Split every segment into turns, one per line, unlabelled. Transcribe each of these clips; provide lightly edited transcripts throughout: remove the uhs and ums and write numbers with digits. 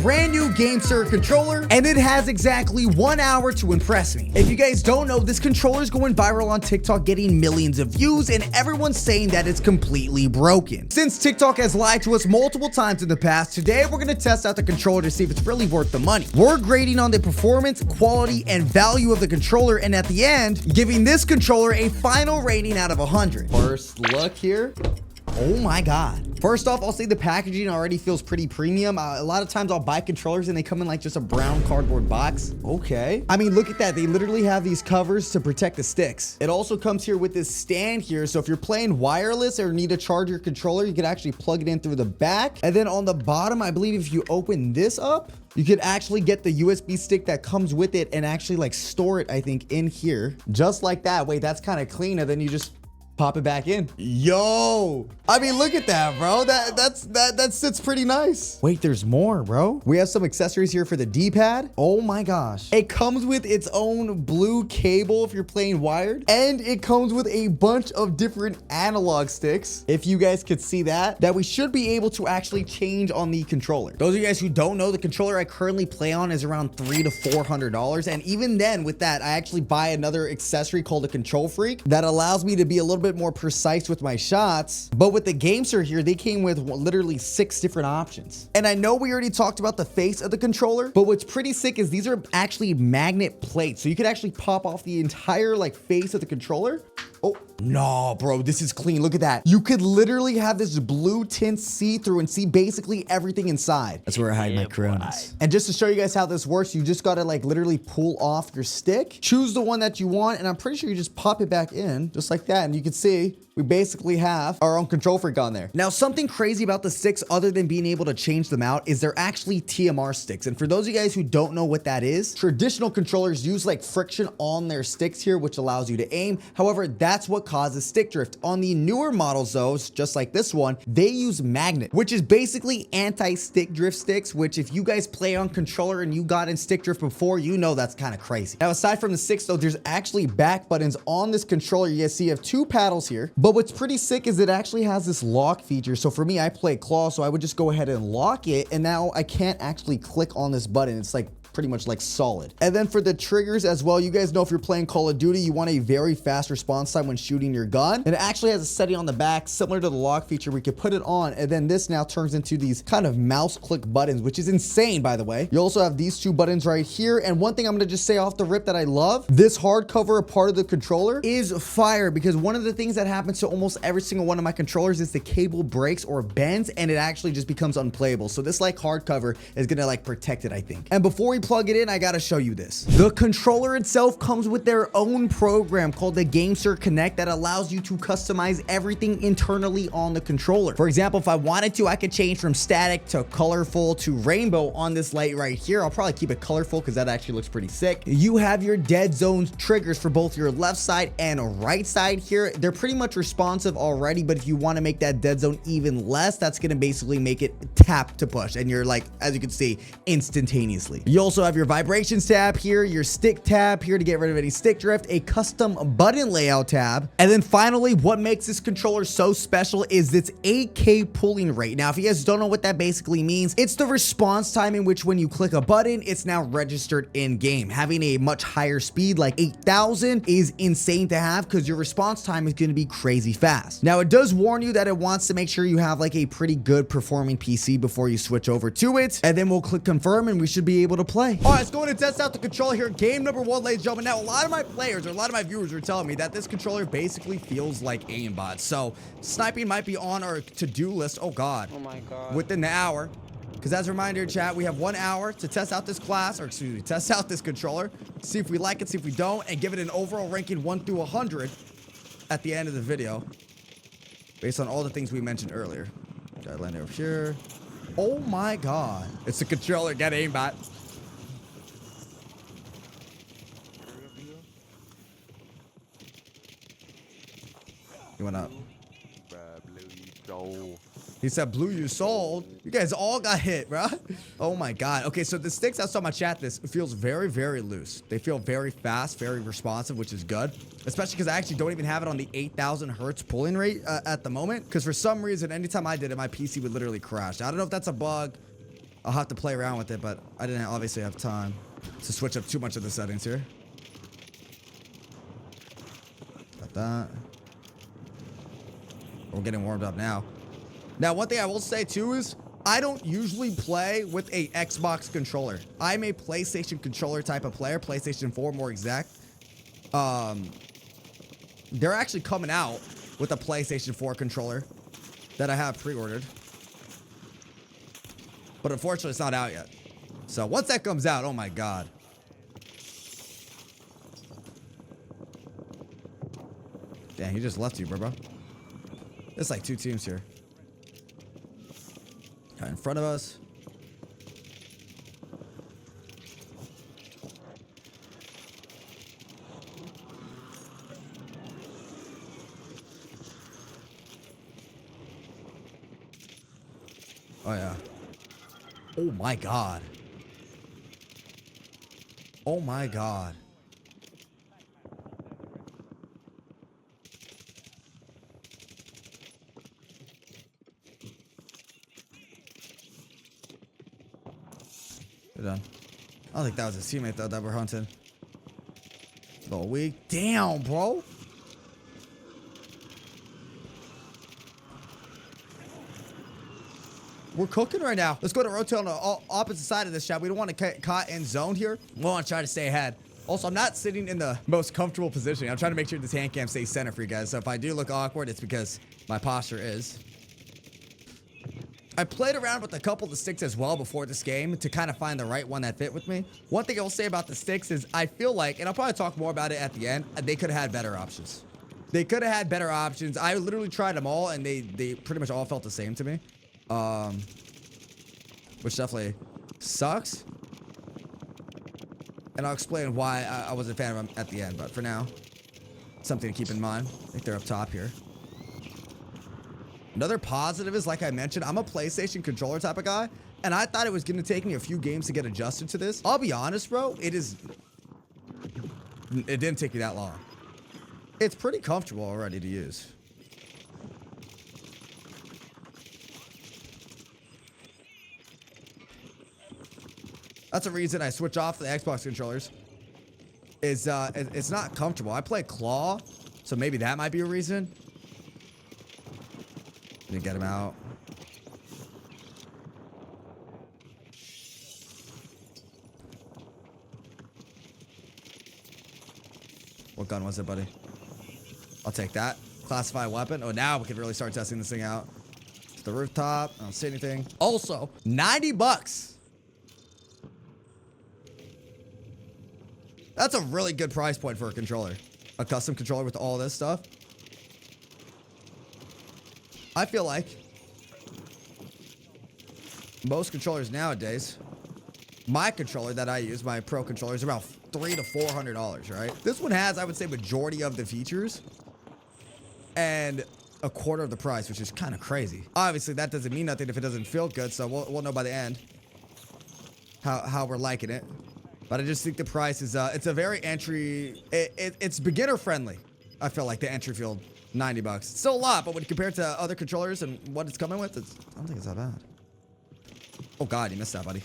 brand new GameSir controller, and it has exactly 1 hour to impress me. If you guys don't know, this controller is going viral on TikTok, getting millions of views, and everyone's saying that it's completely broken. Since TikTok has lied to us multiple times in the past, today we're going to test out the controller to see if it's really worth the money. We're grading on the performance, quality, and value of the controller, and at the end, giving this controller a final rating out of 100. First look here. Oh my God. First off, I'll say the packaging already feels pretty premium. A lot of times I'll buy controllers and they come in like just a brown cardboard box. Okay. I mean, look at that. They literally have these covers to protect the sticks. It also comes here with this stand here. So if you're playing wireless or need to charge your controller, you can actually plug it in through the back. And then on the bottom, I believe if you open this up, you could actually get the USB stick that comes with it and actually like store it, I think, in here. Just like that. Wait, that's kind of clean. And then you just pop it back in. Yo, I mean, look at that, bro. That sits pretty nice. Wait, there's more, bro. We have some accessories here for the D-pad. Oh my gosh. It comes with its own blue cable if you're playing wired, and it comes with a bunch of different analog sticks. If you guys could see that we should be able to actually change on the controller. Those of you guys who don't know, the controller I currently play on is around $300 to $400. And even then with that, I actually buy another accessory called a Control Freak that allows me to be a little bit more precise with my shots. But with the GameSir here, they came with literally 6 different options. And I know we already talked about the face of the controller, but what's pretty sick is these are actually magnet plates. So you could actually pop off the entire like face of the controller. Oh, no, bro, this is clean. Look at that. You could literally have this blue tint see-through and see basically everything inside. That's where I hide my Coronas. And just to show you guys how this works, you just gotta like literally pull off your stick, choose the one that you want, and I'm pretty sure you just pop it back in just like that. And you can see we basically have our own Control Freak on there. Now, something crazy about the sticks, other than being able to change them out, is they're actually TMR sticks. And for those of you guys who don't know what that is, traditional controllers use like friction on their sticks here, which allows you to aim. However, that's what causes stick drift. On the newer models, though, just like this one, they use magnet, which is basically anti-stick drift sticks, which if you guys play on controller and you got in stick drift before, you know that's kind of crazy. Now, aside from the sticks, though, there's actually back buttons on this controller. You guys see you have 2 paddles here. But what's pretty sick is it actually has this lock feature. So for me, I play claw, so I would just go ahead and lock it. And now I can't actually click on this button. It's like pretty much like solid. And then for the triggers as well, you guys know if you're playing Call of Duty, you want a very fast response time when shooting your gun. And it actually has a setting on the back similar to the lock feature. We could put it on, and then this now turns into these kind of mouse click buttons, which is insane, by the way. You also have these 2 buttons right here. And one thing I'm gonna just say off the rip that I love, this hardcover part of the controller is fire, because one of the things that happens to almost every single one of my controllers is the cable breaks or bends, and it actually just becomes unplayable. So this like hardcover is gonna like protect it, I think. And before we plug it in, I gotta show you this. The controller itself comes with their own program called the GameSir Connect that allows you to customize everything internally on the controller. For example, if I wanted to, I could change from static to colorful to rainbow on this light right here. I'll probably keep it colorful because that actually looks pretty sick. You have your dead zone triggers for both your left side and right side here. They're pretty much responsive already, but if you want to make that dead zone even less, that's gonna basically make it tap to push, and you're like, as you can see, instantaneously. You also have your vibrations tab here, your stick tab here to get rid of any stick drift, a custom button layout tab, and then finally, what makes this controller so special is its 8K pulling rate. Now, if you guys don't know what that basically means, it's the response time in which when you click a button, it's now registered in game. Having a much higher speed like 8,000 is insane to have because your response time is going to be crazy fast. Now, it does warn you that it wants to make sure you have like a pretty good performing PC before you switch over to it, and then we'll click confirm and we should be able to play. All right, let's go in and test out the controller here. Game number 1, ladies and gentlemen. Now, a lot of my players or a lot of my viewers are telling me that this controller basically feels like aimbot. So sniping might be on our to-do list. Oh God.
Oh my God.
Within the hour. Because as a reminder, chat, we have 1 hour to test out this class, or excuse me, test out this controller, see if we like it, see if we don't, and give it an overall ranking 1 through 100 at the end of the video, based on all the things we mentioned earlier. Gotta land over here. Oh my God. It's a controller. Get aimbot. You went up. He said, blue you sold. You guys all got hit, bro. Oh my God. Okay, so the sticks, I saw my chat, this feels very, very loose. They feel very fast, very responsive, which is good. Especially because I actually don't even have it on the 8,000 hertz pulling rate at the moment. Because for some reason, anytime I did it, my PC would literally crash. I don't know if that's a bug I'll have to play around with it, but I didn't obviously have time to switch up too much of the settings here. Got that. We're getting warmed up now. Now, one thing I will say too is I don't usually play with a Xbox controller. I'm a PlayStation controller type of player, PlayStation 4 more exact. They're actually coming out with a PlayStation 4 controller that I have pre-ordered. But unfortunately, it's not out yet. So once that comes out, oh my God. Damn, he just left you, bro. There's like 2 teams here. Right in front of us. Oh, yeah. Oh, my God. Oh, my God. We're done. I don't think that was his teammate, though, that we're hunting. A little weak. Damn, bro. We're cooking right now. Let's go to rotate on the opposite side of this shot. We don't want to get caught in zone here. We want to try to stay ahead. Also, I'm not sitting in the most comfortable position. I'm trying to make sure this hand cam stays center for you guys. So if I do look awkward, it's because my posture is. I played around with a couple of the sticks as well before this game to kind of find the right one that fit with me. One thing I will say about the sticks is I feel like, and I'll probably talk more about it at the end, they could have had better options. They could have had better options. I literally tried them all, and they pretty much all felt the same to me. Which definitely sucks. And I'll explain why I wasn't a fan of them at the end. But for now, something to keep in mind. I think they're up top here. Another positive is, like I mentioned, I'm a PlayStation controller type of guy. And I thought it was going to take me a few games to get adjusted to this. I'll be honest, bro. It didn't take me that long. It's pretty comfortable already to use. That's a reason I switch off the Xbox controllers. It's not comfortable. I play claw, so maybe that might be a reason. Let me get him out. What gun was it, buddy? I'll take that. Classified weapon. Oh, now we can really start testing this thing out. To the rooftop. I don't see anything. Also, 90 bucks. That's a really good price point for a controller. A custom controller with all this stuff. I feel like most controllers nowadays, my controller that I use, my pro controller, is about $300 to $400, right? This one has, I would say, majority of the features and a quarter of the price, which is kind of crazy. Obviously, that doesn't mean nothing if it doesn't feel good, so we'll know by the end how we're liking it. But I just think the price is, it's a very it's beginner friendly. I feel like the entry field, 90 bucks. It's still a lot, but when compared to other controllers and what it's coming with, I don't think it's that bad. Oh God, you missed that, buddy.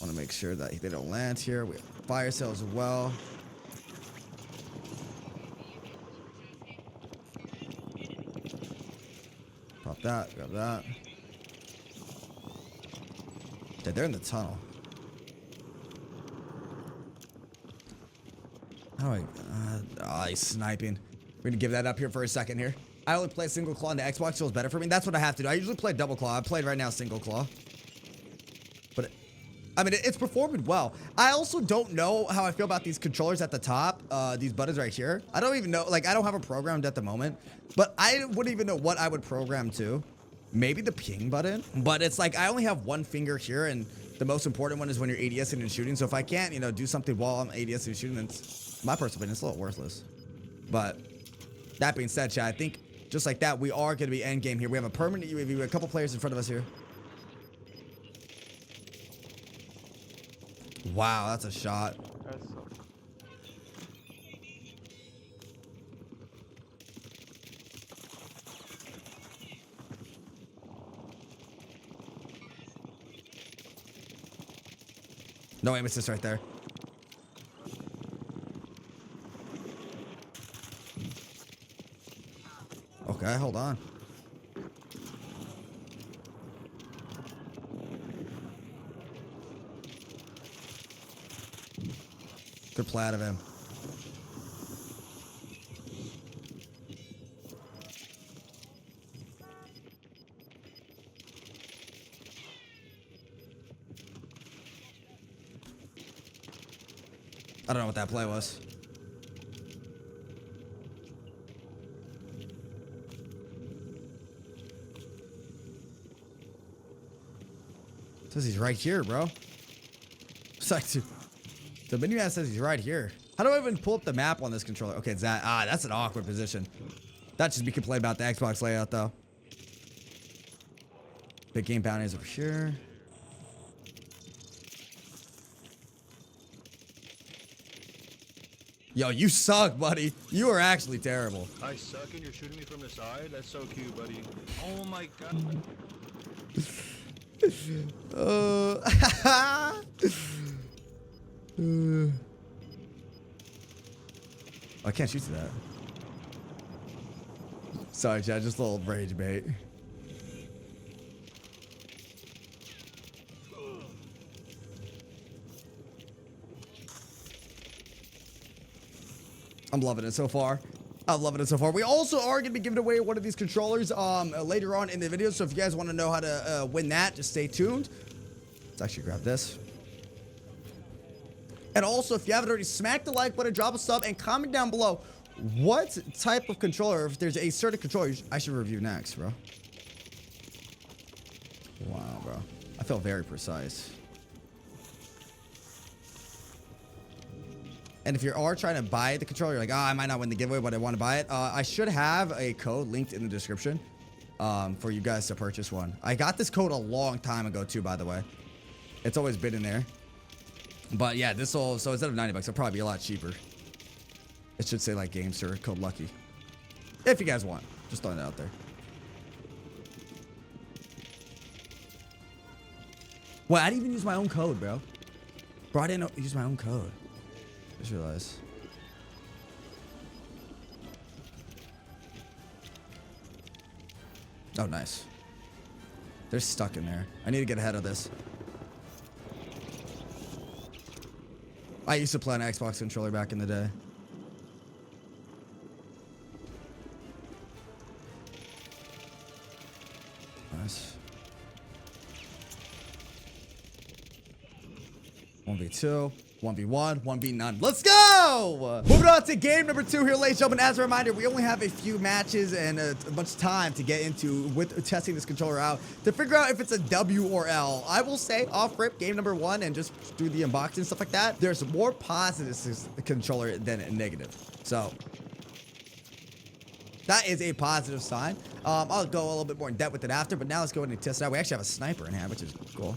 Want to make sure that they don't land here. We have fire sales as well. Pop that, grab that. Yeah, they're in the tunnel. Oh, he's sniping. We're gonna give that up here for a second here. I only play single claw on the Xbox, feels better for me. That's what I have to do. I usually play double claw. I played right now single claw. But I mean, it's performing well. I also don't know how I feel about these controllers at the top. These buttons right here. I don't even know. Like, I don't have it programmed at the moment. But I wouldn't even know what I would program to. Maybe the ping button. But it's like I only have one finger here. And the most important one is when you're ADSing and shooting. So if I can't, you know, do something while I'm ADSing and shooting, it's my personal opinion. It's a little worthless. But that being said, chat, I think just like that, we are going to be end game here. We have a permanent UAV. We have a couple players in front of us here. Wow, that's a shot. No aim assist right there. Okay, hold on. Good play out of him. I don't know what that play was. Says he's right here, bro. It's like, the menu ad says he's right here. How do I even pull up the map on this controller? Okay, it's that. Ah, that's an awkward position. That should be complained about the Xbox layout, though. Big game bounty is over here. Yo, you suck, buddy. You are actually terrible.
I suck and you're shooting me from the side? That's so cute, buddy. Oh my god.
I can't shoot to that. Sorry, Chad. Just a little rage bait. I'm loving it so far. I'm loving it so far. We also are going to be giving away one of these controllers later on in the video. So if you guys want to know how to win that, just stay tuned. Let's actually grab this. And also, if you haven't already, smack the like button, drop a sub, and comment down below what type of controller, if there's a certain controller I should review next, bro. Wow, bro. I feel very precise. And if you are trying to buy the controller, you're like, oh, I might not win the giveaway, but I want to buy it. I should have a code linked in the description for you guys to purchase one. I got this code a long time ago, too, by the way. It's always been in there. But yeah, this will, so instead of 90 bucks, it'll probably be a lot cheaper. It should say like Gamester, code Lucky. If you guys want. Just throwing it out there. Well, I didn't even use my own code, bro. Bro, I didn't use my own code. Just realized. Oh, nice. They're stuck in there. I need to get ahead of this. I used to play an Xbox controller back in the day. Nice. 1v2. 1v1, 1v none. Let's go! Moving on to game number 2 here, ladies and gentlemen. As a reminder, we only have a few matches and a bunch of time to get into with testing this controller out to figure out if it's a W or L. I will say, off rip, game number 1 and just do the unboxing and stuff like that, there's more positives to this controller than negative. So, that is a positive sign. I'll go a little bit more in depth with it after, but now let's go ahead and test it out. We actually have a sniper in hand, which is cool.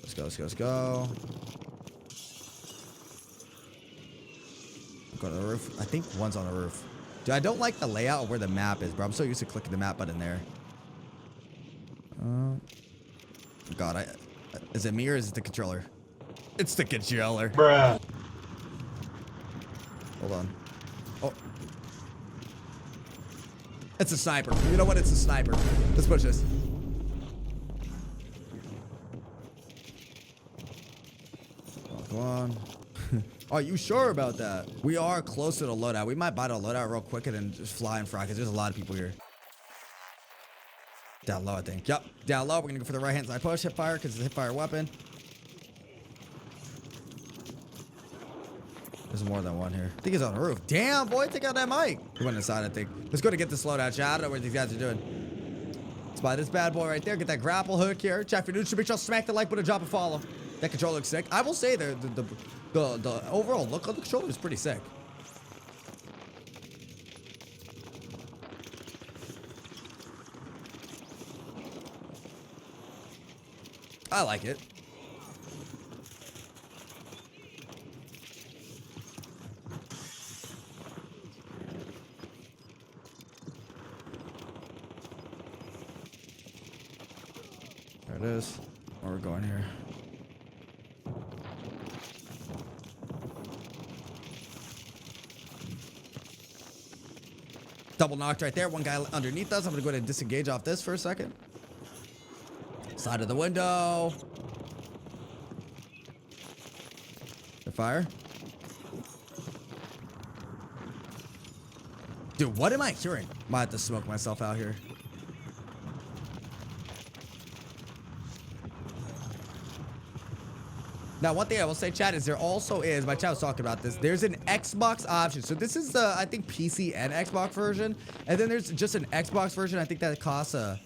Let's go, let's go, let's go. Go to the roof. I think one's on the roof. Dude, I don't like the layout of where the map is, bro. I'm so used to clicking the map button there. God, is it me or is it the controller? It's the controller.
Bruh.
Hold on. Oh. It's a sniper. You know what? It's a sniper. Let's push this. Come on. Are you sure about that? We are close to the loadout. We might buy the loadout real quick and then just fly and fry because there's a lot of people here. Down low, I think. Yep, down low. We're going to go for the right-hand side push. Hip fire because it's a hip fire weapon. There's more than one here. I think he's on the roof. Damn, boy, take out that mic. He went inside, I think. Let's go to get this loadout shot. I don't know what these guys are doing. Let's buy this bad boy right there. Get that grapple hook here. Check for neutral. Make sure smack the like button, drop a follow. That controller looks sick. I will say the overall look of the controller is pretty sick. I like it. There it is. Where we're going here. Double knocked right there. One guy underneath us. I'm gonna go ahead and disengage off this for a second. Side of the window. The fire. Dude, what am I hearing? Might have to smoke myself out here. Now, one thing I will say, chat, is there also is, my chat was talking about this, there's an Xbox option. So this is the, I think, PC and Xbox version. And then there's just an Xbox version. I think that costs like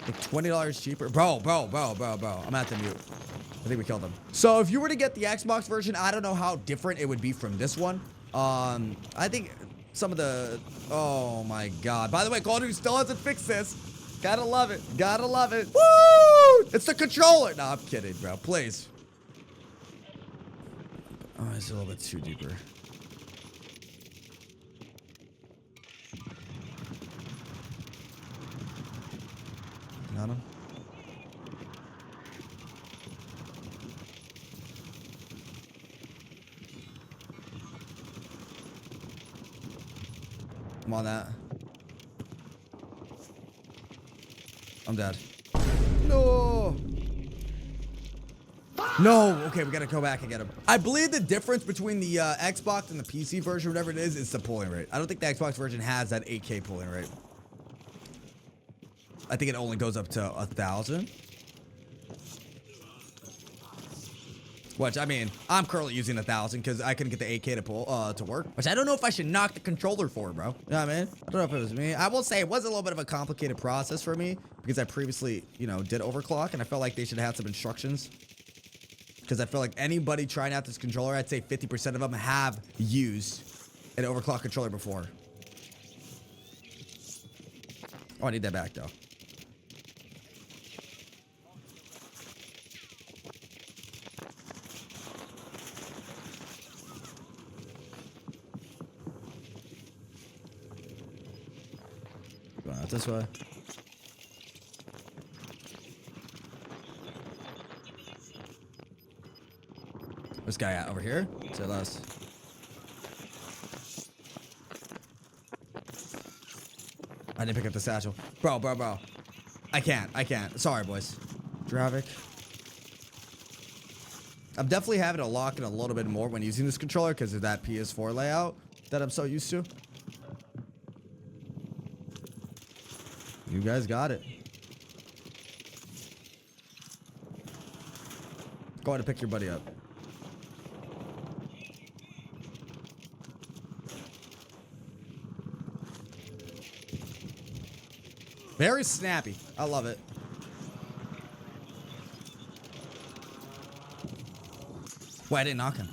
$20 cheaper. Bro. I'm gonna have to mute. I think we killed him. So if you were to get the Xbox version, I don't know how different it would be from this one. I think some of the, oh my God. By the way, Call of Duty still hasn't fixed this. Gotta love it. Gotta love it. Woo! It's the controller. No, I'm kidding, bro. Please. Oh, it's a little bit too deeper. Got him. I'm on that. I'm dead. No. No, okay, we gotta go back and get him. I believe the difference between the Xbox and the PC version, whatever it is the pulling rate. I don't think the Xbox version has that 8K pulling rate. I think it only goes up to 1,000. Which, I mean, I'm currently using 1,000 because I couldn't get the 8K to pull to work. Which I don't know if I should knock the controller for, bro. You know what I mean? I don't know if it was me. I will say it was a little bit of a complicated process for me because I previously, you know, did overclock, and I felt like they should have had some instructions. Because I feel like anybody trying out this controller, I'd say 50% of them have used an overclock controller before. Oh, I need that back, though. Going out this way. This guy at over here? Say less. I didn't pick up the satchel. Bro. I can't. Sorry, boys. Dravik. I'm definitely having to lock in a little bit more when using this controller because of that PS4 layout that I'm so used to. You guys got it. Go ahead and pick your buddy up. Very snappy. I love it. Why I didn't knock him?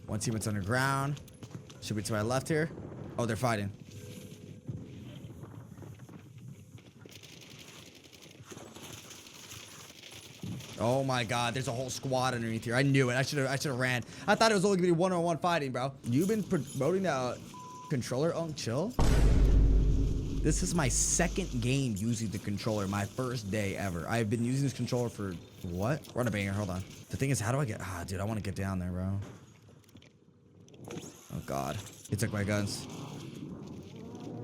One teammate's underground. Should be to my left here. Oh, they're fighting. Oh my God, there's a whole squad underneath here. I knew it. I should have ran. I thought it was only gonna be one-on-one fighting, bro. You've been promoting that controller. Oh, chill. This is my second game using the controller. My first day ever. I've been using this controller for what? We're on a banger. Hold on. The thing is, how do I get? Ah, dude, I want to get down there, bro. Oh God, he took my guns.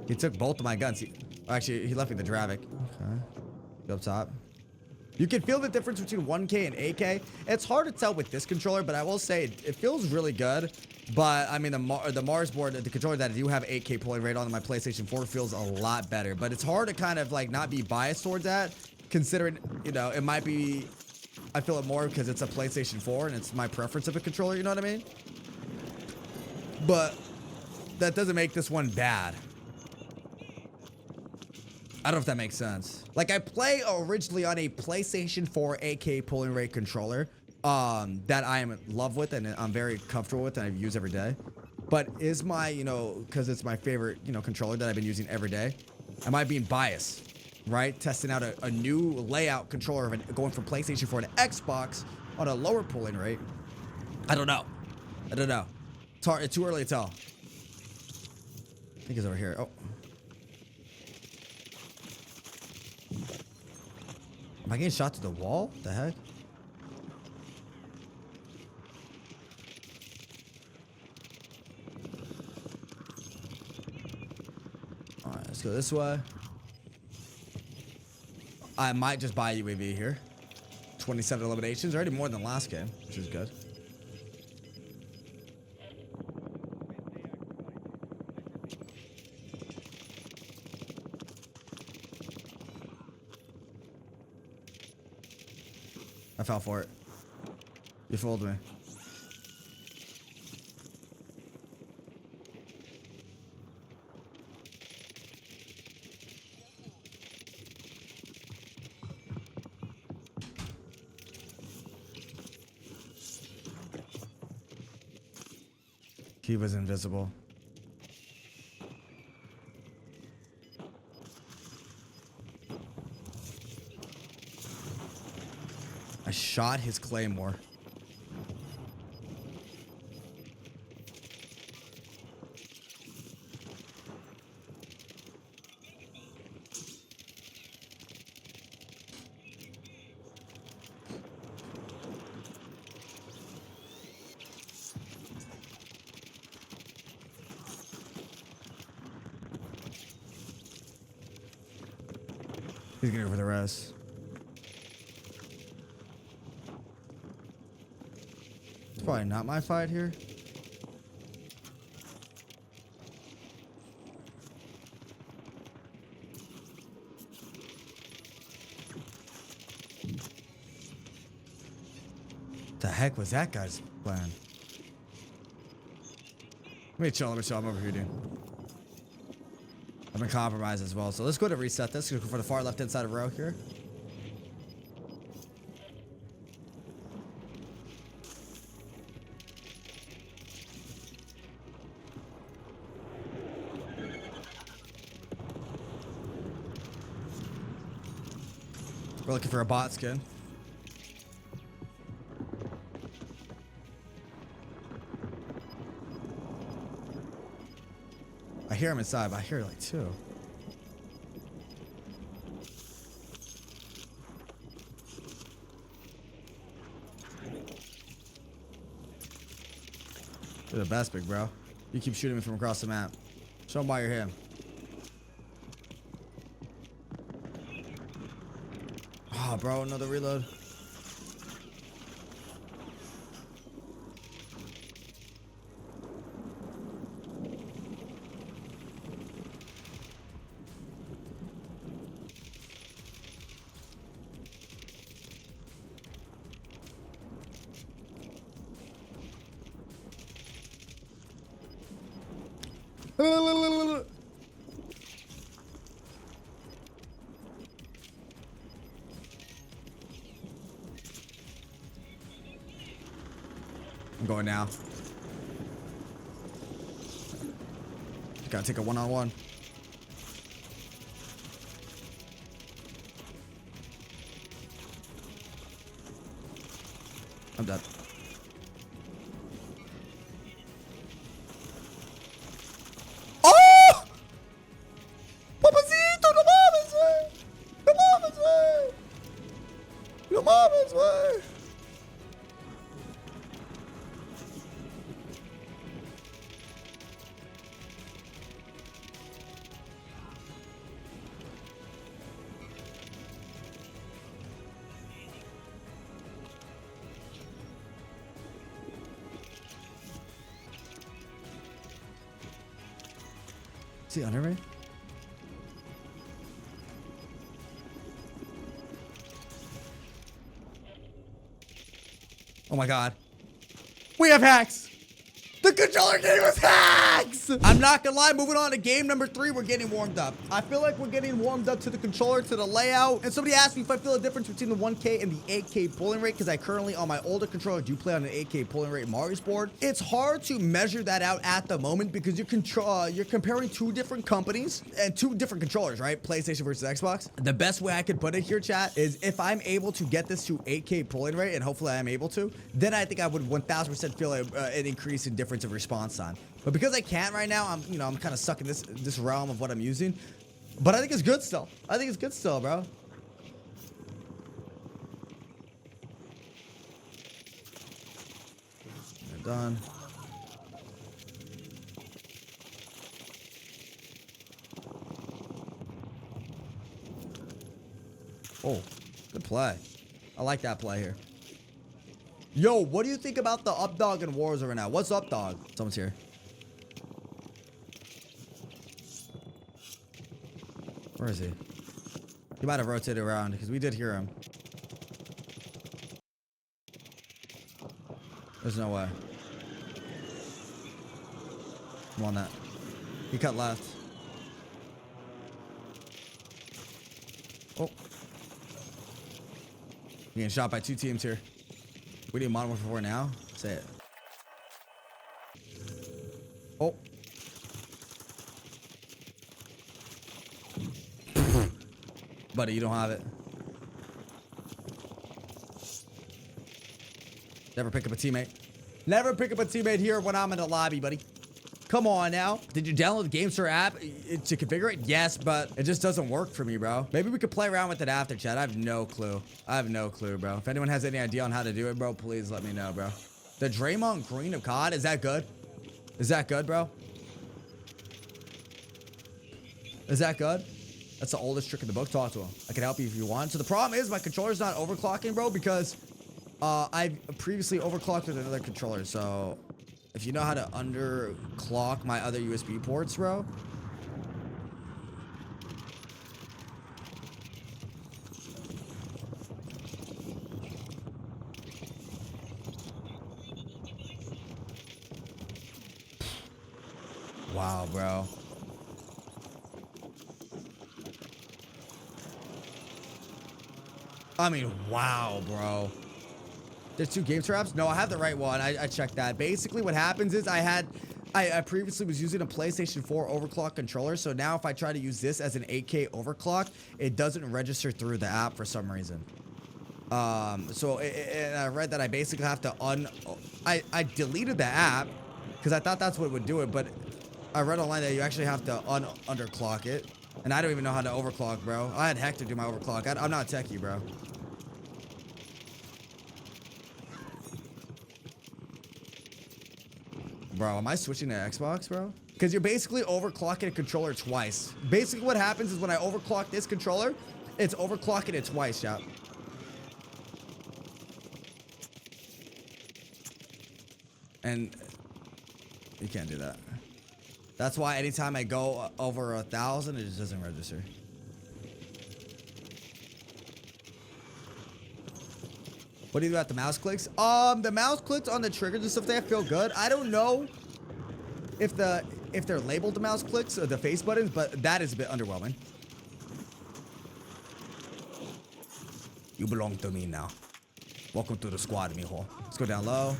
He took both of my guns. Actually, he left me the Dravik. Okay. Go up top. You can feel the difference between 1K and 8K. It's hard to tell with this controller, but I will say it feels really good. But I mean, the Mars board, the controller that I do have 8K pulling rate on my PlayStation 4 feels a lot better. But it's hard to kind of like not be biased towards that, considering, you know, it might be, I feel it more because it's a PlayStation 4 and it's my preference of a controller, you know what I mean? But that doesn't make this one bad. I don't know if that makes sense. Like, I play originally on a PlayStation 4 8K pulling rate controller that I am in love with and I'm very comfortable with and I've used every day. But is my, you know, because it's my favorite, you know, controller that I've been using every day, am I being biased, right? Testing out a new layout controller of going from PlayStation 4 to Xbox on a lower pulling rate? I don't know. It's hard. It's too early to tell. I think he's over here. Oh. Am I getting shot to the wall? The heck? Let's go this way. I might just buy UAV here. 27 eliminations, already more than last game, which is good. I fell for it. You fooled me. He was invisible. I shot his claymore. He's gonna go for the rest. It's probably not my fight here. The heck was that guy's plan? Let me chill, I'm over here, dude. I've been compromised as well, so let's go to reset this. Let's go for the far left-hand side of row here. We're looking for a bot skin. I hear him inside, but I hear like two. You're the best, big bro. You keep shooting me from across the map. Show him why you're him. Oh, bro, another reload. I'm going now. Gotta take a one-on-one. I'm dead. Oh! Papacito, no mames, güey. No mames, güey. No mames, güey. Is he under me? Oh my god. We have hacks! The controller gave us hacks! I'm not gonna lie, moving on to game number 3, we're getting warmed up. I feel like we're getting warmed up to the controller, to the layout. And somebody asked me if I feel a difference between the 1K and the 8K pulling rate, because I currently, on my older controller, do play on an 8K pulling rate Mario's board. It's hard to measure that out at the moment because you're comparing two different companies and two different controllers, right? PlayStation versus Xbox. The best way I could put it here, chat, is if I'm able to get this to 8K pulling rate, and hopefully I'm able to, then I think I would 1000% feel an increase in difference of response time. But because I can't right now, I'm kind of stuck in this realm of what I'm using. But I think it's good still. I think it's good still, bro. They're done. Oh, good play. I like that play here. Yo, what do you think about the up dog in Warzone right now? What's up, dog? Someone's here. Where is he? He might have rotated around because we did hear him. There's no way. I'm on that. He cut left. Oh. Getting shot by 2 teams here. We need Modern Warfare 4 now. Say it. Oh. Buddy, you don't have it. Never pick up a teammate. Never pick up a teammate here when I'm in the lobby, buddy. Come on now. Did you download the GameStar app to configure it? Yes, but it just doesn't work for me, bro. Maybe we could play around with it after, chat. I have no clue. I have no clue, bro. If anyone has any idea on how to do it, bro, please let me know, bro. The Draymond Green of COD, is that good? Is that good, bro? Is that good? That's the oldest trick in the book. Talk to him. I can help you if you want. So the problem is my controller's not overclocking, bro, because I've previously overclocked with another controller. So if you know how to underclock my other USB ports, bro. Wow, bro. I mean, wow, bro. There's 2 game traps? No, I have the right one. I checked that. Basically, what happens is I previously was using a PlayStation 4 overclock controller. So now if I try to use this as an 8K overclock, it doesn't register through the app for some reason. And I read that I basically have to I deleted the app because I thought that's what would do it. But I read online that you actually have to underclock it. And I don't even know how to overclock, bro. I had Hector do my overclock. I'm not a techie, bro. Bro, am I switching to Xbox, bro? Because you're basically overclocking a controller twice. Basically what happens is when I overclock this controller, it's overclocking it twice, chat. And you can't do that. That's why anytime I go over 1,000, it just doesn't register. What do you do at the mouse clicks? The mouse clicks on the triggers and stuff, they feel good. I don't know if they're labeled the mouse clicks or the face buttons, but that is a bit underwhelming. You belong to me now. Welcome to the squad, mijo. Let's go down low.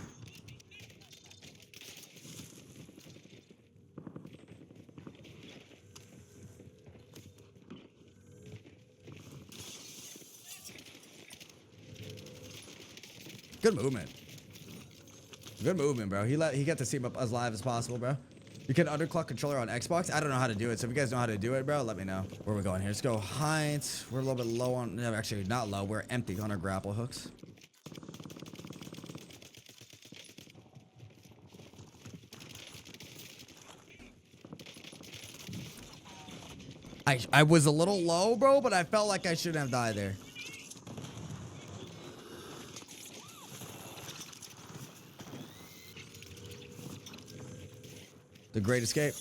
Good movement. Good movement, bro. He got to see him up as live as possible, bro. You can underclock controller on Xbox. I don't know how to do it, so if you guys know how to do it, bro, let me know. Where are we going here? Let's go height. We're a little bit low on... No, actually, not low. We're empty on our grapple hooks. I was a little low, bro, but I felt like I shouldn't have died there. The Great Escape.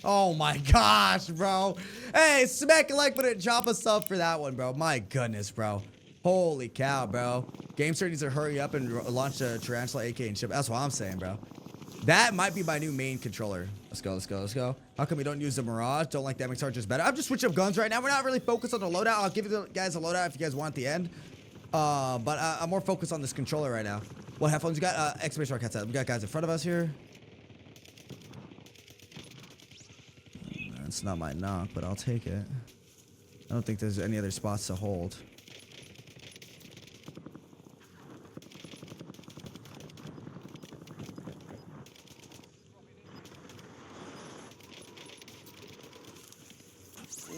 Oh my gosh, bro. Hey, smack a like button, drop a sub for that one, bro. My goodness, bro. Holy cow, bro. GameStar needs to hurry up and launch the Tarantula AK and ship. That's what I'm saying, bro. That might be my new main controller. Let's go, let's go, let's go. How come we don't use the Mirage? Don't like that makes charges better. I'm just switching up guns right now. We're not really focused on the loadout. I'll give you guys a loadout if you guys want at the end. But I'm more focused on this controller right now. What headphones you got? Exclamation mark headset. We got guys in front of us here. It's not my knock, but I'll take it. I don't think there's any other spots to hold.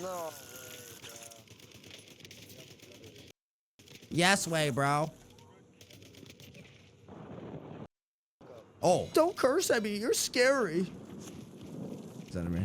No way,
Yes way, bro. Oh, don't curse at me. You're scary. Is that me?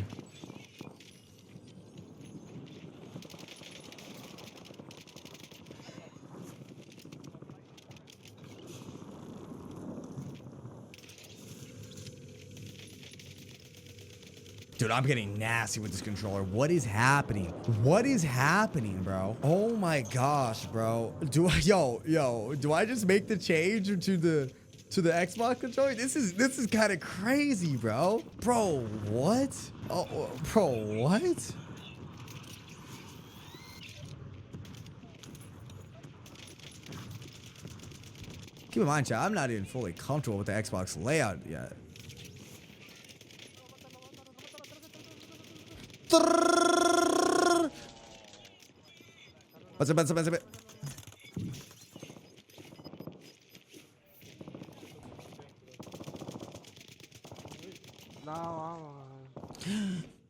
Dude, I'm getting nasty with this controller. What is happening? What is happening, bro? Oh my gosh, bro. Do I, do I just make the change to the Xbox controller? This is kind of crazy, bro. Bro, what? Oh, bro, what? Keep in mind, chat, I'm not even fully comfortable with the Xbox layout yet. What's up?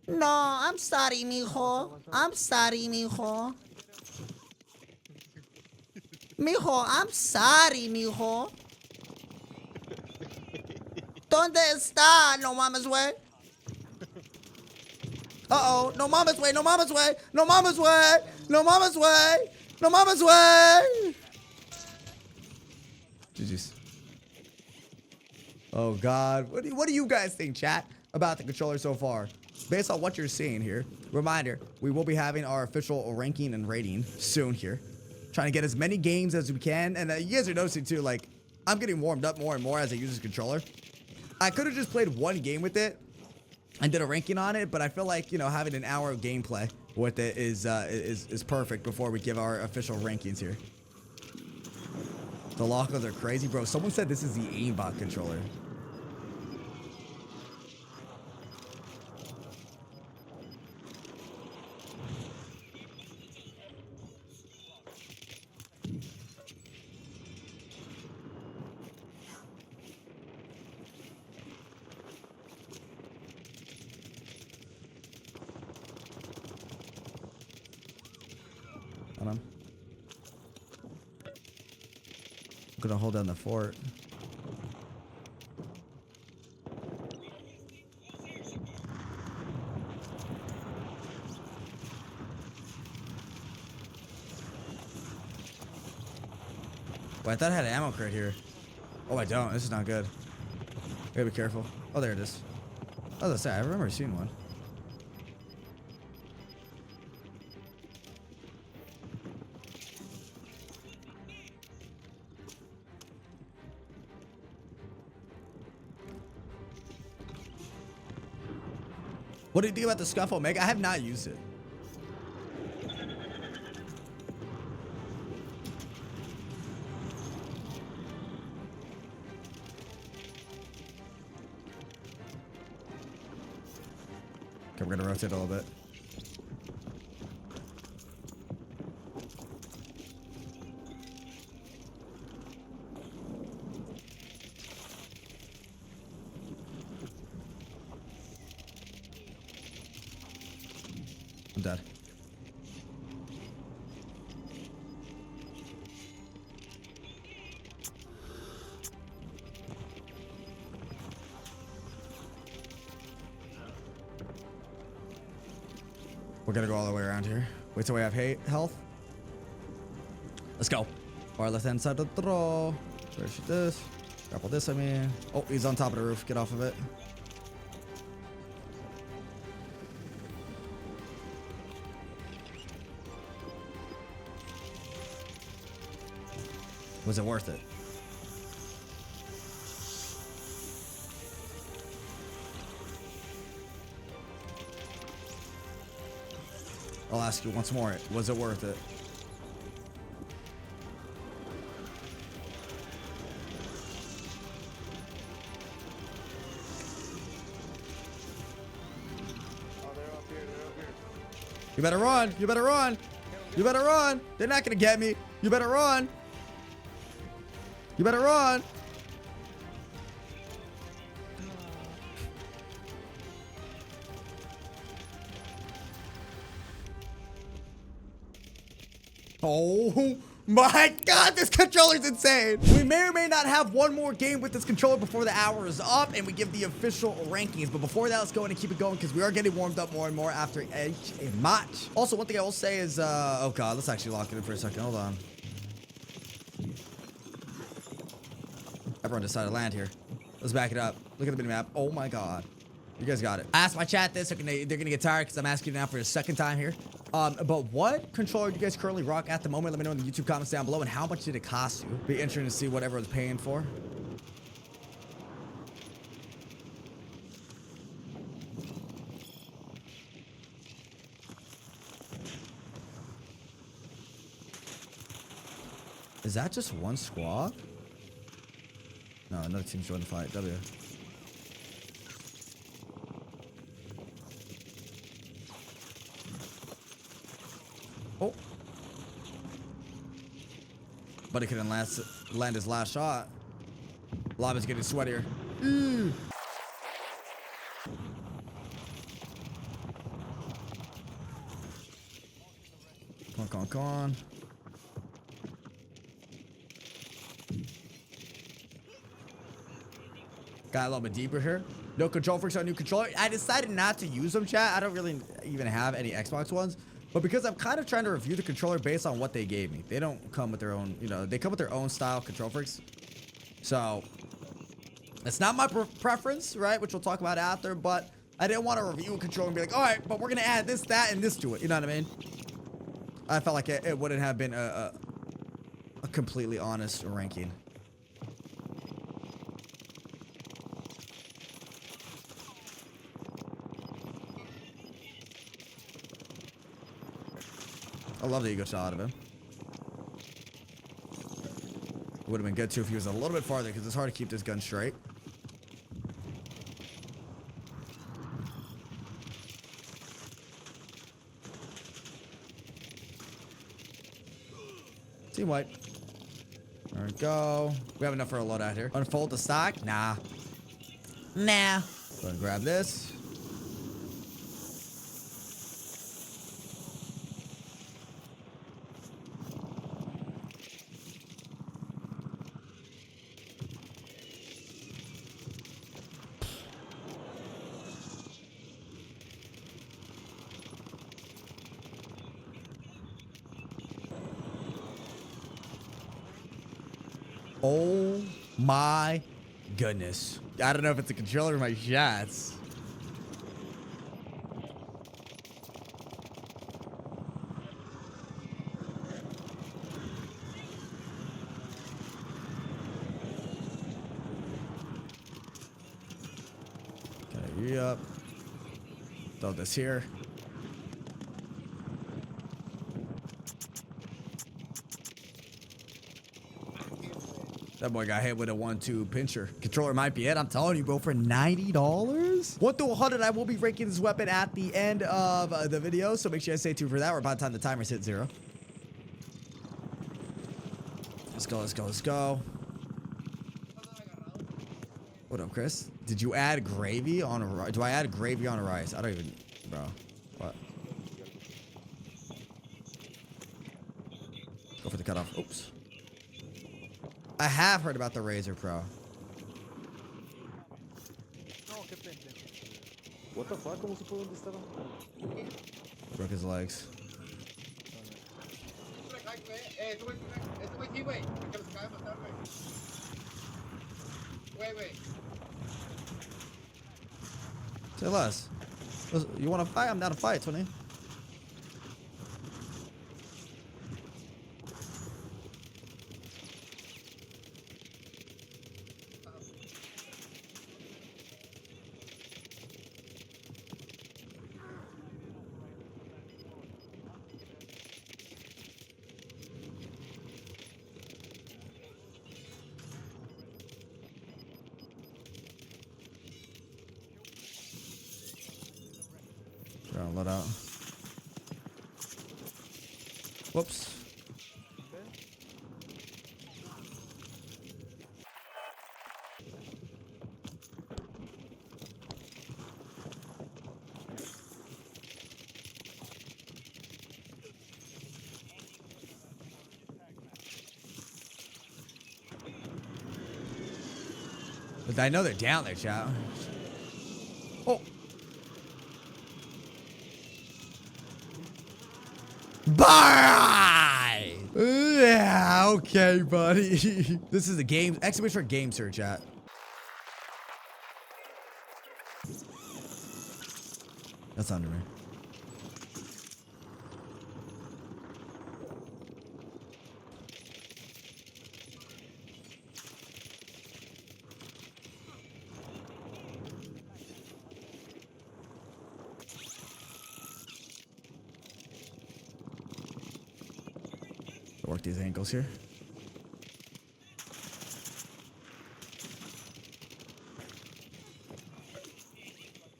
No, I'm sorry, mijo. I'm sorry, mijo. Mijo, I'm sorry, mijo. ¿Dónde está? No mama's way. Uh-oh, no mama's way, no mama's way, no mama's way, no mama's way, no mama's way. GG's. Oh God, what do you guys think, chat, about the controller so far? Based on what you're seeing here, reminder, we will be having our official ranking and rating soon here. Trying to get as many games as we can, and you guys are noticing too, like, I'm getting warmed up more and more as I use this controller. I could have just played one game with it and did a ranking on it, but I feel like, you know, having an hour of gameplay with it is perfect before we give our official rankings here. The lockers are crazy, bro. Someone said this is the aimbot controller. Hold on. I'm gonna hold down the fort. Wait, I thought I had an ammo crate here. Oh, I don't. This is not good. Gotta be careful. Oh, there it is. I was gonna say, I remember seeing one. What do you think about the Scuffle, Meg? I have not used it. Okay, we're gonna rotate a little bit. I'm dead. We're gonna go all the way around here. Wait till we have health. Let's go. Far left hand side of the throw. Where should this? Grapple this, I mean. Oh, he's on top of the roof. Get off of it. Was it worth it? I'll ask you once more. Was it worth it?
Oh, they're up here. They're up here.
You better run. You better run. You better run. They're not gonna get me. You better run. You better run. Oh, My God, this controller's insane. We may or may not have one more game with this controller before the hour is up and we give the official rankings. But before that, let's go ahead and keep it going because we are getting warmed up more and more after a match. Also, one thing I will say is, oh God, let's actually lock it in for a second. Hold on. Everyone decided to land here. Let's back it up. Look at the minimap. Oh my God. You guys got it. I asked my chat this. They're gonna get tired because I'm asking now for the second time here. But what controller do you guys currently rock at the moment? Let me know in the YouTube comments down below. And how much did it cost you? Be interesting to see what everyone's paying for. Is that just one squad? No, another team's joined the fight. W. Oh. Buddy couldn't land his last shot. Lava's getting sweatier. Come on, come on, come on. Got a little bit deeper here. No control freaks on new controller. I decided not to use them, chat. I don't really even have any Xbox ones. But because I'm kind of trying to review the controller based on what they gave me. They don't come with their own, you know, they come with their own style control freaks. So, it's not my preference, right? Which we'll talk about after. But I didn't want to review a controller and be like, all right, but we're going to add this, that, and this to it. You know what I mean? I felt like it wouldn't have been a completely honest ranking. I love that you got shot out of him. It would have been good too if he was a little bit farther because it's hard to keep this gun straight. Team wipe. There we go. We have enough for a loadout here. Unfold the stock? Nah. Nah. Go ahead and grab this. Oh my goodness. I don't know if it's a controller or my shots. Okay, you up. Throw this here. That boy got hit with a 1-2 pincher. Controller might be it. I'm telling you, bro, for $90? 1 to 100, I will be ranking this weapon at the end of the video, so make sure you stay tuned for that. We're about time the timer's hit 0. Let's go, let's go, let's go. What up, Chris? Did you add gravy on rice? Do I add gravy on rice? I don't even, bro. What? Go for the cutoff. Oops. I have heard about the Razor Pro.
What the fuck? ¿Cómo supo dónde estaba?
Broke his legs. Say less. You want to fight? I'm down to fight, 20. Let out. Whoops. I know they're down there, chat. Oh. Bye! Yeah, okay, buddy. This is a game. Exclamation for game search, chat. That's under me. Work these angles here.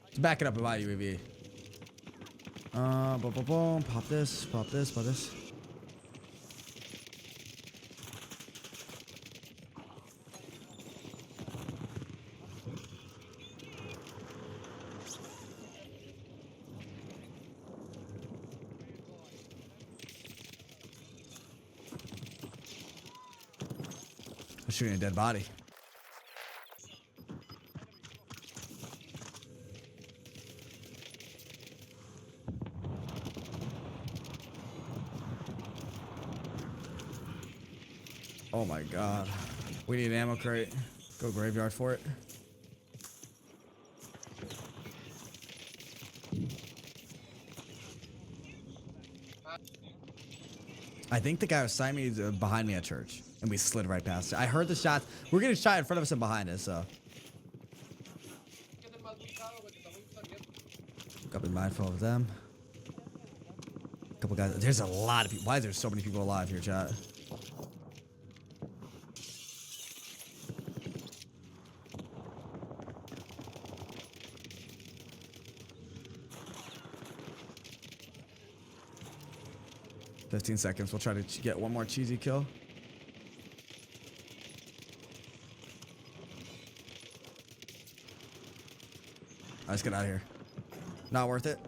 Let's back it up about UAV. Boom, boom, boom. Pop this, pop this, pop this. I'm shooting a dead body. Oh my god. We need an ammo crate. Go graveyard for it. I think the guy was signing me behind me at church. And we slid right past it. I heard the shots. We're getting shot in front of us and behind us, so. Gotta be mindful of them. Couple guys. There's a lot of people. Why is there so many people alive here, chat? "15 seconds. We'll try to get one more cheesy kill. Let's get out of here. Not worth it.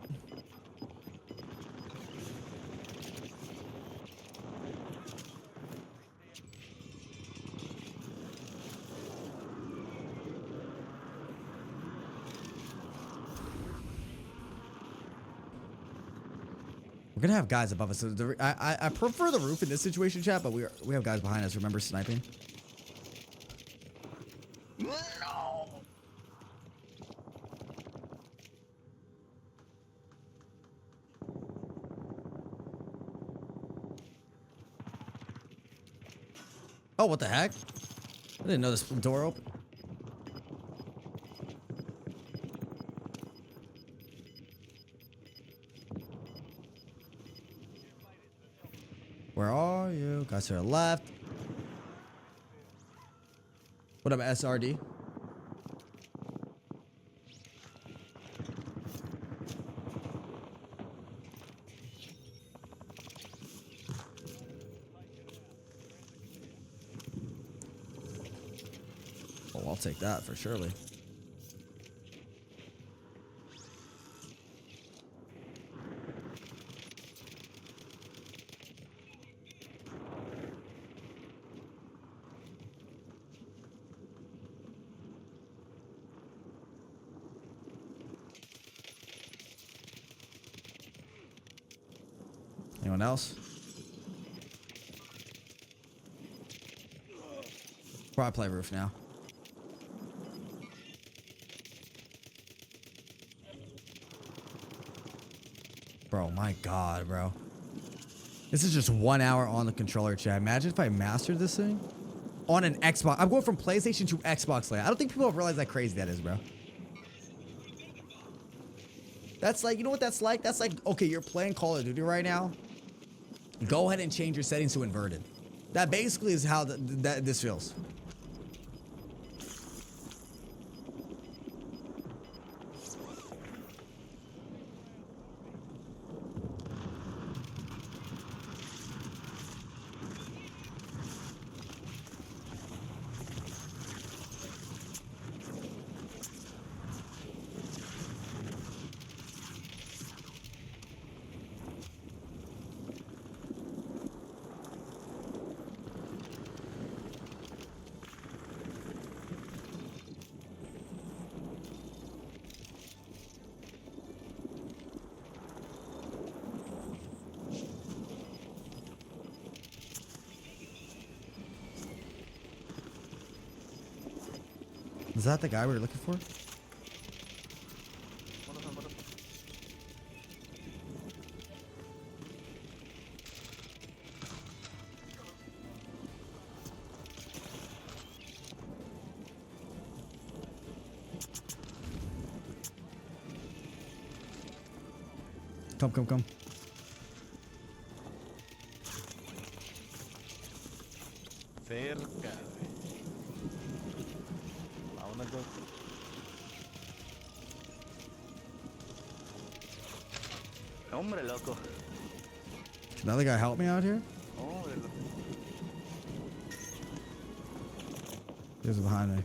We're gonna have guys above us. So I prefer the roof in this situation, chat, but we have guys behind us. Remember sniping? No. Oh, what the heck? I didn't know this door open. Where are you? Guys to the left. What up, SRD? Oh, I'll take that for surely. Anyone else? Probably play roof now. Bro, my god, bro. This is just 1 hour on the controller, chat. Imagine if I mastered this thing on an Xbox. I'm going from PlayStation to Xbox layer. I don't think people have realized how crazy that is, bro. That's like, you know what that's like? That's like, okay, you're playing Call of Duty right now. Go ahead and change your settings to inverted. That basically is how this feels. Is that the guy we were looking for? Come.
Cerca. Vámonos, Doc.
Hombre, loco.
Can another guy help me out here?
Hombre, loco.
He's behind me.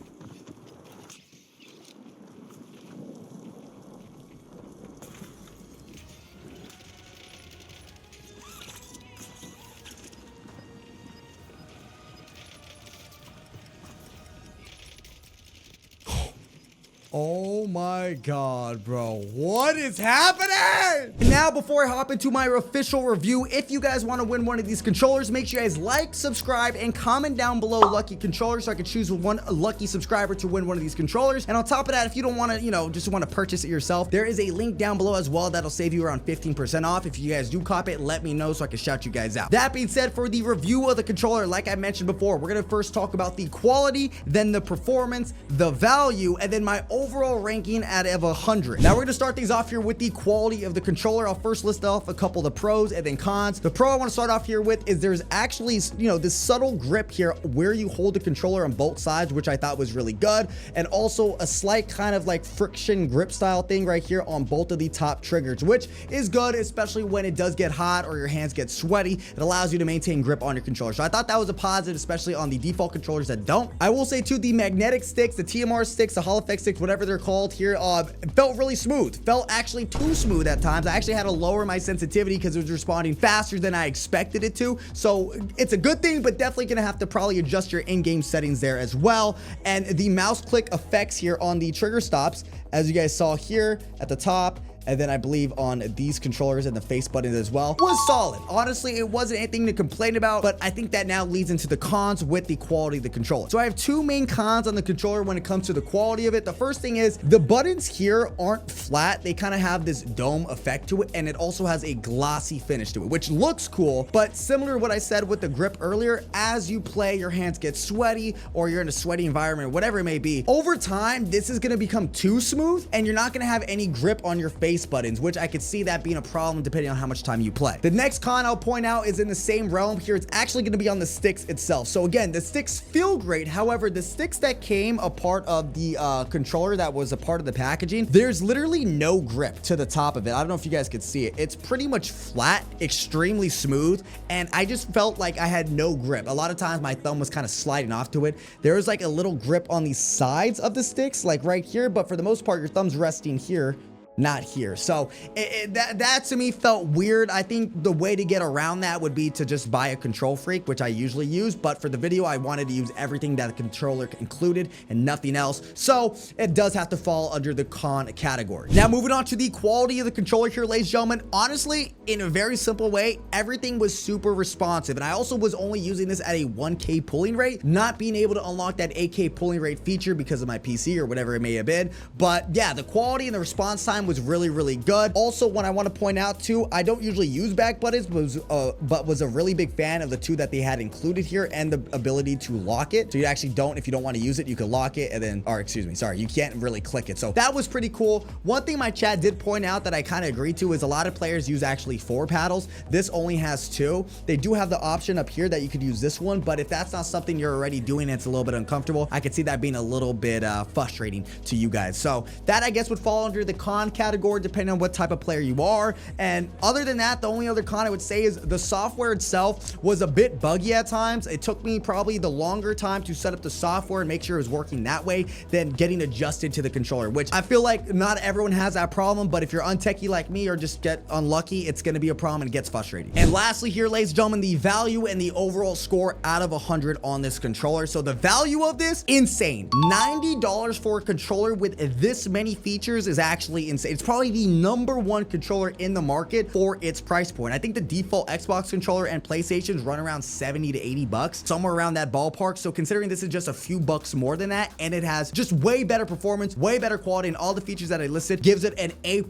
Oh my god, bro. What is happening? And now, before I hop into my official review, if you guys want to win one of these controllers, make sure you guys like, subscribe, and comment down below lucky controllers so I can choose one lucky subscriber to win one of these controllers. And on top of that, if you don't want to, just want to purchase it yourself, there is a link down below as well that'll save you around 15% off. If you guys do cop it, let me know so I can shout you guys out. That being said, for the review of the controller, like I mentioned before, we're going to first talk about the quality, then the performance, the value, and then my overall ranking out of 100. Now we're going to start things off here with the quality of the controller. I'll first list off a couple of the pros and then cons. The pro I want to start off here with is there's actually, this subtle grip here where you hold the controller on both sides, which I thought was really good. And also a slight kind of like friction grip style thing right here on both of the top triggers, which is good, especially when it does get hot or your hands get sweaty. It allows you to maintain grip on your controller. So I thought that was a positive, especially on the default controllers that don't. I will say too, the magnetic sticks, the TMR sticks, the Hall Effect sticks, whatever they're called here, it felt really smooth. Felt actually too smooth at times. I actually had to lower my sensitivity because it was responding faster than I expected it to. So it's a good thing, but definitely gonna have to probably adjust your in-game settings there as well. And the mouse click effects here on the trigger stops, as you guys saw here at the top, and then I believe on these controllers and the face buttons as well, was solid. Honestly, it wasn't anything to complain about, but I think that now leads into the cons with the quality of the controller. So I have two main cons on the controller when it comes to the quality of it. The first thing is the buttons here aren't flat. They kind of have this dome effect to it, and it also has a glossy finish to it, which looks cool, but similar to what I said with the grip earlier, as you play, your hands get sweaty or you're in a sweaty environment, whatever it may be. Over time, this is gonna become too smooth and you're not gonna have any grip on your face buttons, which I could see that being a problem depending on how much time you play. The next con I'll point out is in the same realm here. It's actually going to be on the sticks itself. So again, the sticks feel great. However, the sticks that came a part of the controller that was a part of the packaging, there's literally no grip to the top of it. I don't know if you guys could see it. It's pretty much flat, extremely smooth, and I just felt like I had no grip. A lot of times my thumb was kind of sliding off to it. There was like a little grip on the sides of the sticks, like right here, but for the most part, your thumb's resting here, not here. So that to me felt weird. I think the way to get around that would be to just buy a control freak, which I usually use, but for the video I wanted to use everything that the controller included and nothing else, so it does have to fall under the con category. Now moving on to the quality of the controller here, ladies and gentlemen, honestly, in a very simple way, everything was super responsive, and I also was only using this at a 1K pulling rate, not being able to unlock that 8K pulling rate feature because of my PC or whatever it may have been. But yeah, the quality and the response time was really good. Also, what I want to point out too, I don't usually use back buttons, but was a really big fan of the two that they had included here and the ability to lock it. So you actually don't, if you don't want to use it, you can lock it and then, or excuse me, sorry, you can't really click it. So that was pretty cool. One thing my chat did point out that I kind of agree to is a lot of players use actually 4 paddles. This only has 2. They do have the option up here that you could use this one, but if that's not something you're already doing, it's a little bit uncomfortable. I could see that being a little bit frustrating to you guys. So that I guess would fall under the con category depending on what type of player you are. And other than that, the only other con I would say is the software itself was a bit buggy at times. It took me probably the longer time to set up the software and make sure it was working that way than getting adjusted to the controller, which I feel like not everyone has that problem, but if you're untechy like me or just get unlucky, it's going to be a problem and it gets frustrating. And lastly here, ladies and gentlemen, the value and the overall score out of 100 on this controller. So the value of this, insane. $90 for a controller with this many features is actually insane. say it's probably the #1 controller in the market for its price point. I think the default Xbox controller and PlayStations run around 70 to 80 bucks, somewhere around that ballpark. So considering this is just a few bucks more than that, and it has just way better performance, way better quality, and all the features that I listed, gives it an A+++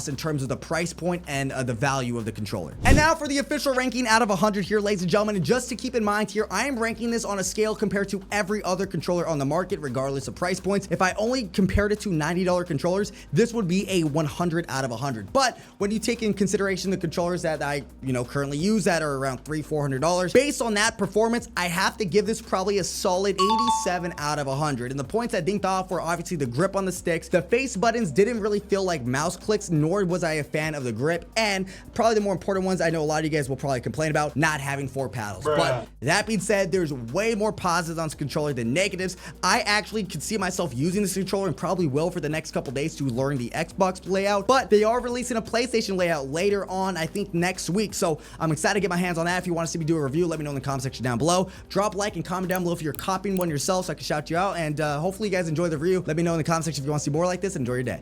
in terms of the price point and the value of the controller. And now for the official ranking out of 100 here, ladies and gentlemen. And just to keep in mind here, I am ranking this on a scale compared to every other controller on the market, regardless of price points. If I only compared it to $90 controllers, this would be a 100 out of 100. But when you take in consideration the controllers that I, currently use that are around $300-400, based on that performance, I have to give this probably a solid 87 out of 100. And the points I dinked off were obviously the grip on the sticks. The face buttons didn't really feel like mouse clicks, nor was I a fan of the grip. And probably the more important ones, I know a lot of you guys will probably complain about not having 4 paddles. But that being said, there's way more positives on this controller than negatives. I actually could see myself using this controller and probably will for the next couple days to learn the Xbox layout, but they are releasing a PlayStation layout later on, I think next week. So I'm excited to get my hands on that. If you want to see me do a review, let me know in the comment section down below. Drop a like and comment down below if you're copying one yourself so I can shout you out. And hopefully you guys enjoy the review. Let me know in the comment section if you want to see more like this. Enjoy your day.